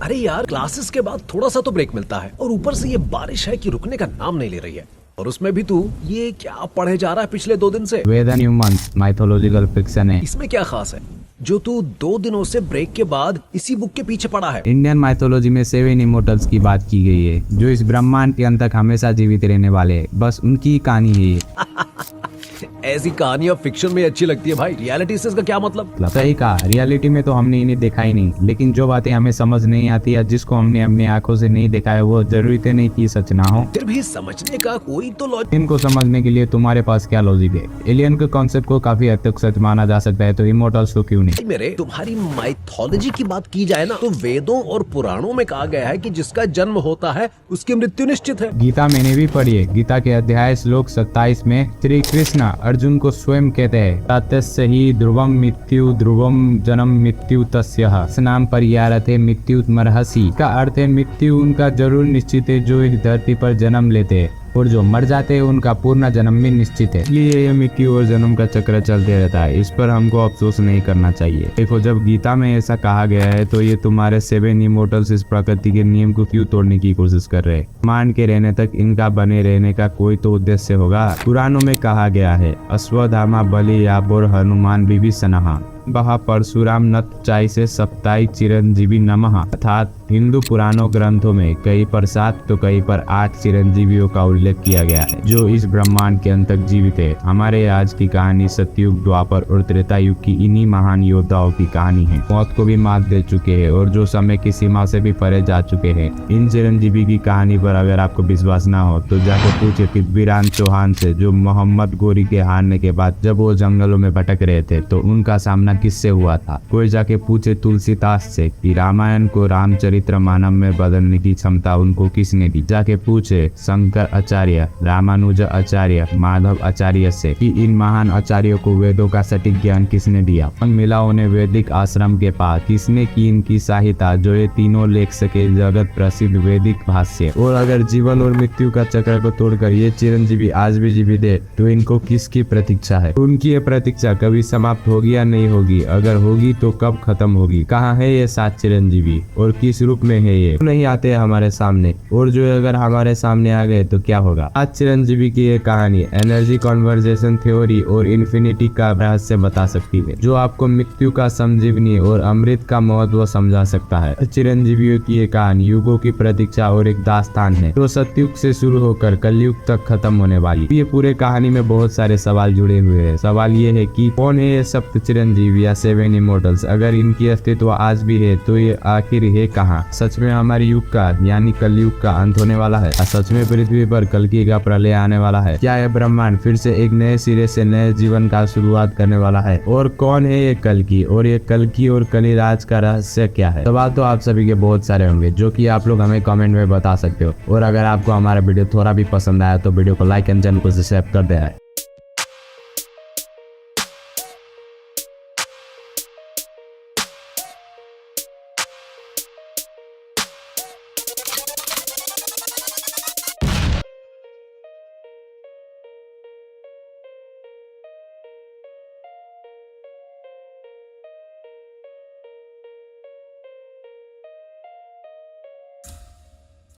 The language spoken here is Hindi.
अरे यार, क्लासेस के बाद थोड़ा सा तो ब्रेक मिलता है और ऊपर से ये बारिश है कि रुकने का नाम नहीं ले रही है। और उसमें भी तू ये क्या पढ़े जा रहा है पिछले 2 दिन से? वेद एंड ह्यूमन्स माइथोलॉजिकल फिक्शन है। इसमें क्या खास है जो तू 2 दिनों से ब्रेक के बाद इसी बुक के पीछे पड़ा है? इंडियन माइथोलॉजी में 7 इमोर्टल्स की बात की गई है, जो इस ब्रह्मांड के अंत तक हमेशा जीवित रहने वाले हैं। बस उनकी ही कहानी है ये। ऐसी कहानियां फिक्शन में अच्छी लगती है भाई, रियलिटी से इसका क्या मतलब? सही कहा, रियलिटी में तो हमने इन्हें देखा ही नहीं, लेकिन जो बातें हमें समझ नहीं आती या जिसको हमने अपनी आंखों से नहीं देखा है वो जरूरी तो नहीं कि सच ना हो। फिर भी समझने का कोई तो लॉजिक। इनको समझने के लिए तुम्हारे पास क्या लॉजिक है? एलियन के कॉन्सेप्ट को काफी हद तक सच माना जा सकता है, तो इमोर्टल्स को क्यों नहीं? मेरे तुम्हारी माइथोलॉजी की बात की जाए ना, तो वेदों और पुराणों में कहा गया है कि जिसका जन्म होता है उसकी मृत्यु निश्चित है। गीता मैंने भी पढ़ी है। गीता के अध्याय श्लोक 27 में श्री कृष्ण अर्जुन को स्वयं कहते हैं, तस्य ही ध्रुवम मृत्यु ध्रुवम जन्म मृत्यु तस्यः स्नाम पर्यारते मृत्यु मरहसी। का अर्थ है मृत्यु उनका जरूर निश्चित है जो इस धरती पर जन्म लेते हैं, और जो मर जाते हैं उनका पूर्ण जन्म भी निश्चित है। ये मृत्यु और जन्म का चक्र चलते रहता है, इस पर हमको अफसोस नहीं करना चाहिए। देखो, जब गीता में ऐसा कहा गया है तो ये तुम्हारे 7 इमोर्टल्स इस प्रकृति के नियम को क्यों तोड़ने की कोशिश कर रहे हैं? मान के रहने तक इनका बने रहने का कोई तो उद्देश्य होगा। पुराणों में कहा गया है, अश्वत्थामा बलि याबोर हनुमान विभीषणः बहा परशुराम नत चाय से सप्ताई चिरंजीवी नमः। अर्थात हिंदू पुराणों ग्रंथों में कहीं पर 7 तो कहीं पर 8 चिरंजीवियों का उल्लेख किया गया है जो इस ब्रह्मांड के अंत तक जीवित है। हमारे आज की कहानी सतयुग, द्वापर और त्रेता युग की इन्हीं महान योद्धाओं की कहानी है। मौत को भी मात दे चुके हैं और जो समय की सीमा से भी परे जा चुके हैं। इन चिरंजीवी की कहानी पर अगर आपको विश्वास ना हो तो जाकर पूछे पृथ्वीराज चौहान से, जो मोहम्मद गोरी के हारने के बाद जब वो जंगलों में भटक रहे थे तो उनका सामना किससे हुआ था। कोई जाके पूछे तुलसीदास से कि रामायण को रामचरित्र मानस में बदलने की क्षमता उनको किसने दी। जाके पूछे शंकर आचार्य, रामानुज आचार्य, माधव आचार्य से कि इन महान आचार्यों को वेदों का सटीक ज्ञान किसने दिया। मिला उन्हें वैदिक आश्रम के पास, किसने की इनकी सहायता जो ये तीनों लेख सके जगत प्रसिद्ध वैदिक भाष्य। और अगर जीवन और मृत्यु का चक्र को तोड़कर ये चिरंजीवी आज भी जीवित है तो इनको किसकी प्रतीक्षा है? उनकी ये प्रतीक्षा कभी समाप्त होगी या नहीं होगी? अगर होगी तो कब खत्म होगी? कहाँ है ये 7 चिरंजीवी और किस रूप में है ये? नहीं आते हमारे सामने, और जो अगर हमारे सामने आ गए तो क्या होगा? 7 चिरंजीवी की ये कहानी एनर्जी कन्वर्जेशन थ्योरी और इन्फिनिटी का रहस्य बता सकती है, जो आपको मृत्यु का संजीवनी और अमृत का महत्व समझा सकता है। चिरंजीवियों की ये कहानी युगों की प्रतीक्षा और एक दास्तान है जो सतयुग से शुरू होकर कलयुग तक खत्म होने वाली। ये पूरे कहानी में बहुत सारे सवाल जुड़े हुए हैं। सवाल ये है कि कौन है ये 7 चिरंजीवी या 7 इमोर्टल्स? अगर इनकी अस्तित्व आज भी है तो ये आखिर है कहाँ? सच में हमारे युग का यानी कलयुग का अंत होने वाला है? सच में पृथ्वी पर कल्कि का प्रलय आने वाला है? क्या यह ब्रह्मांड फिर से एक नए सिरे से नए जीवन का शुरुआत करने वाला है? और कौन है ये कल्कि, और ये कल्कि और कलिराज का रहस्य क्या है? सवाल तो आप सभी के बहुत सारे होंगे जो कि आप लोग हमें कमेंट में बता सकते हो। और अगर आपको हमारा वीडियो थोड़ा भी पसंद आया तो वीडियो को लाइक एंड चैनल को सब्सक्राइब कर दे।